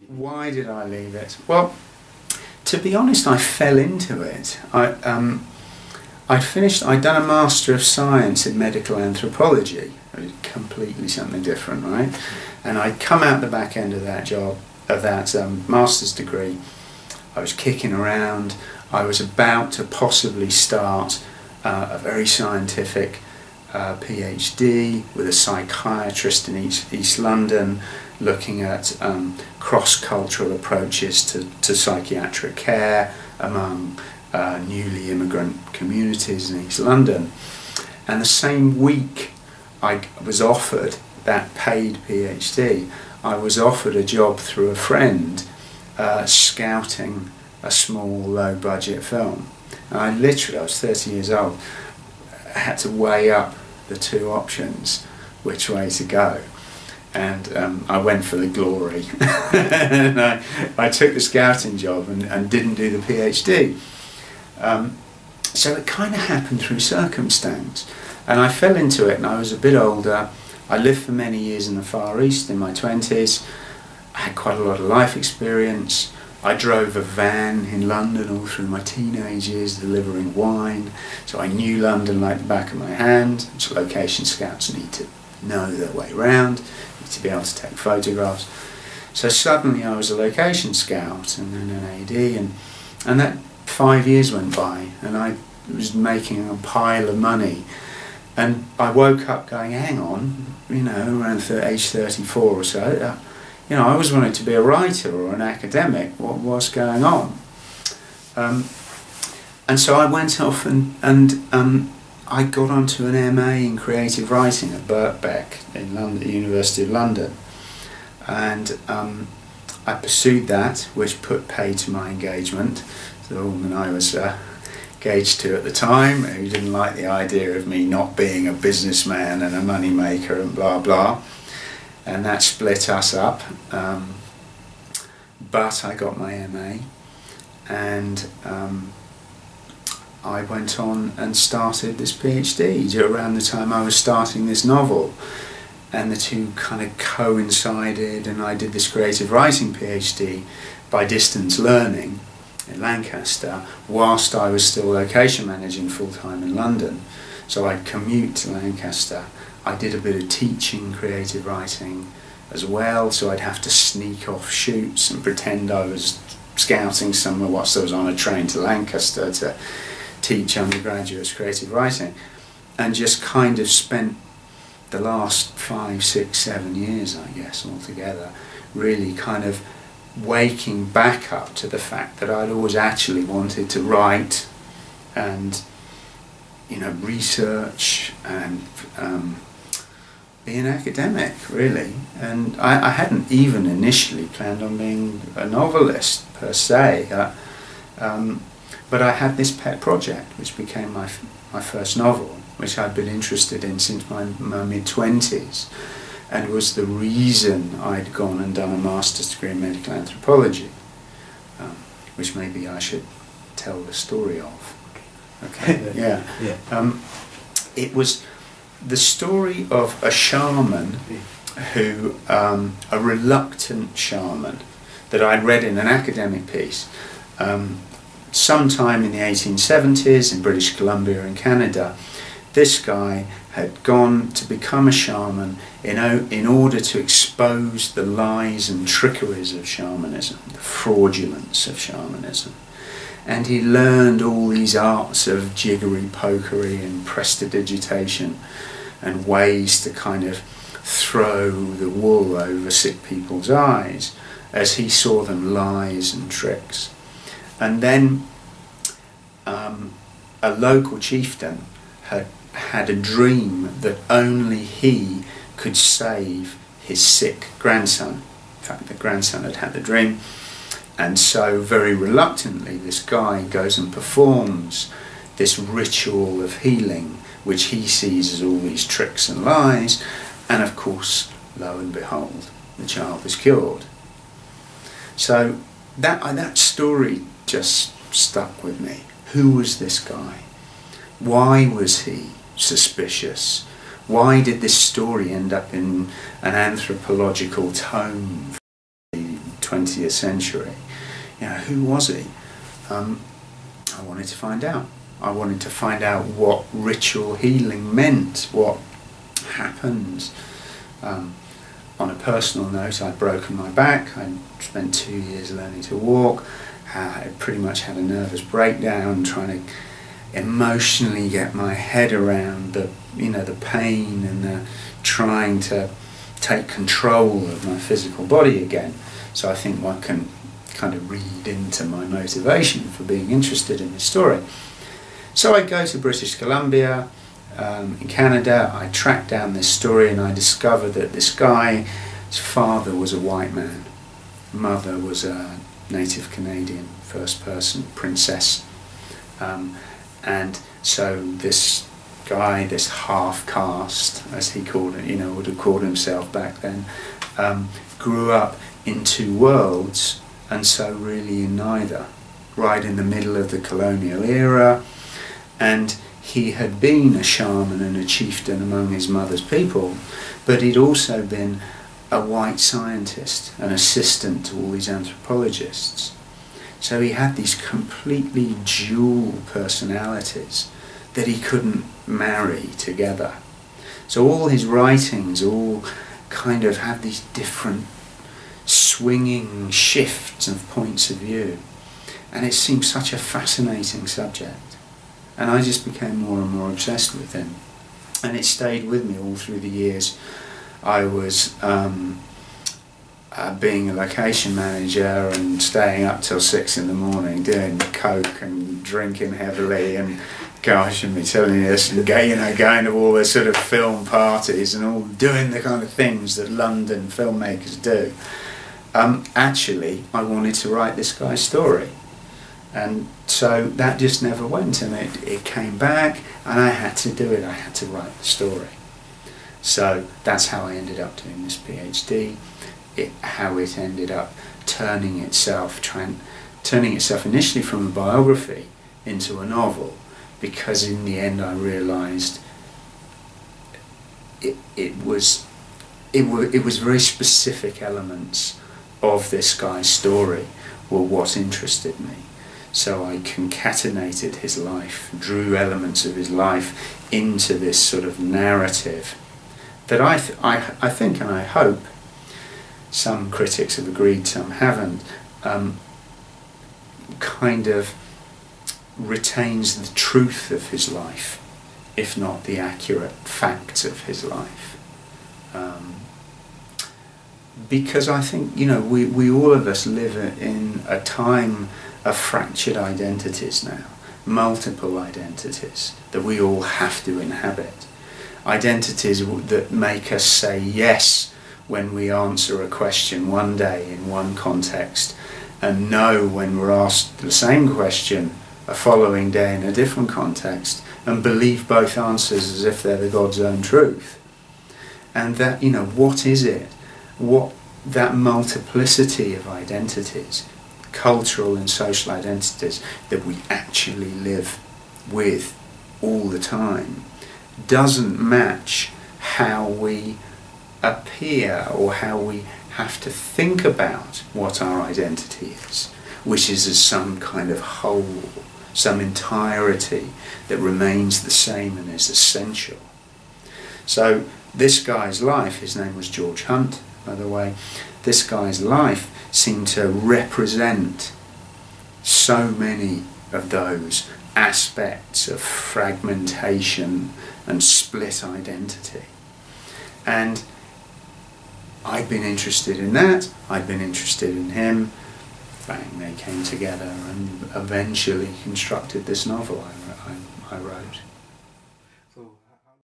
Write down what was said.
Why did I leave it? Well, to be honest, I fell into it. I'd done a Master of Science in Medical Anthropology, completely something different, right? And I'd come out the back end of that job, of that master's degree. I was kicking around. I was about to possibly start a very scientific PhD with a psychiatrist in East London, looking at cross-cultural approaches to psychiatric care among newly immigrant communities in East London. And the same week I was offered that paid PhD, I was offered a job through a friend scouting a small low-budget film. And I was 30 years old, I had to weigh up the two options, which way to go. And I went for the glory. And I took the scouting job and didn't do the PhD. So it kind of happened through circumstance. And I fell into it, and I was a bit older. I lived for many years in the Far East in my 20s. I had quite a lot of life experience. I drove a van in London all through my teenage years, delivering wine. So I knew London like the back of my hand, which location scouts need to know their way around, need to be able to take photographs. So suddenly I was a location scout and then an AD, and that 5 years went by, and I was making a pile of money. And I woke up going, hang on, you know, around age 34 or so, you know, I always wanted to be a writer or an academic. What's going on? And so I went off and I got onto an MA in creative writing at Birkbeck in London, the University of London. And I pursued that, which put pay to my engagement. The woman I was engaged to at the time, who didn't like the idea of me not being a businessman and a money maker and blah blah. And that split us up, but I got my MA, and I went on and started this PhD around the time I was starting this novel, and the two kind of coincided, and I did this creative writing PhD by distance learning in Lancaster whilst I was still location managing full-time in London. So I'd commute to Lancaster. I did a bit of teaching creative writing as well, so I'd have to sneak off shoots and pretend I was scouting somewhere whilst I was on a train to Lancaster to teach undergraduates creative writing, and just kind of spent the last 5, 6, 7 years, I guess, altogether, really kind of waking back up to the fact that I'd always actually wanted to write and, you know, research and be an academic, really. And I hadn't even initially planned on being a novelist per se, but I had this pet project which became my first novel, which I'd been interested in since my mid-20s, and was the reason I'd gone and done a master's degree in medical anthropology, which maybe I should tell the story of. Okay, yeah. It was the story of a shaman who, a reluctant shaman, that I'd read in an academic piece sometime in the 1870s in British Columbia in Canada. This guy had gone to become a shaman in order to expose the lies and trickeries of shamanism, the fraudulence of shamanism. And he learned all these arts of jiggery-pokery and prestidigitation and ways to kind of throw the wool over sick people's eyes as he saw them lies and tricks. And then a local chieftain had a dream that only he could save his sick grandson. In fact, the grandson had had the dream, and so very reluctantly this guy goes and performs this ritual of healing, which he sees as all these tricks and lies, and of course, lo and behold, the child was cured. So that story just stuck with me. Who was this guy? Why was he suspicious? Why did this story end up in an anthropological tome 20th century. You know, who was he? I wanted to find out. I wanted to find out what ritual healing meant, what happens. On a personal note, I'd broken my back. I'd spent 2 years learning to walk. I pretty much had a nervous breakdown, trying to emotionally get my head around the pain and the trying to take control of my physical body again. So I think one can kind of read into my motivation for being interested in this story. So I go to British Columbia in Canada. I track down this story and I discover that this guy, his father was a white man, mother was a native Canadian, first person princess, and so this guy, this half caste as he called it, would have called himself back then, grew up in two worlds, and so really in neither, right in the middle of the colonial era. And he had been a shaman and a chieftain among his mother's people, but he'd also been a white scientist, an assistant to all these anthropologists. So he had these completely dual personalities that he couldn't marry together. So all his writings all kind of have these different swinging shifts of points of view, and it seemed such a fascinating subject. And I just became more and more obsessed with him, and it stayed with me all through the years. I was being a location manager and staying up till 6 in the morning doing coke and drinking heavily, and gosh, and me telling you this, and going to all the sort of film parties and all doing the kind of things that London filmmakers do. Actually, I wanted to write this guy's story. And so that just never went, and it came back, and I had to do it. I had to write the story. So that's how I ended up doing this PhD. How it ended up turning itself initially from a biography into a novel, because in the end I realised it was very specific elements of this guy's story were what interested me. So I concatenated his life, drew elements of his life into this sort of narrative that I think and I hope, some critics have agreed, some haven't, kind of retains the truth of his life, if not the accurate facts of his life. Because I think, we all of us live in a time of fractured identities now, multiple identities that we all have to inhabit. Identities that make us say yes when we answer a question one day in one context, and no when we're asked the same question a following day in a different context, and believe both answers as if they're the God's own truth. And that, what is it? What that multiplicity of identities, cultural and social identities that we actually live with all the time, doesn't match how we appear or how we have to think about what our identity is, which is as some kind of whole, some entirety that remains the same and is essential. So this guy's life, his name was George Hunt, by the way, this guy's life seemed to represent so many of those aspects of fragmentation and split identity. And I'd been interested in that, I'd been interested in him. Bang, they came together and eventually constructed this novel I wrote.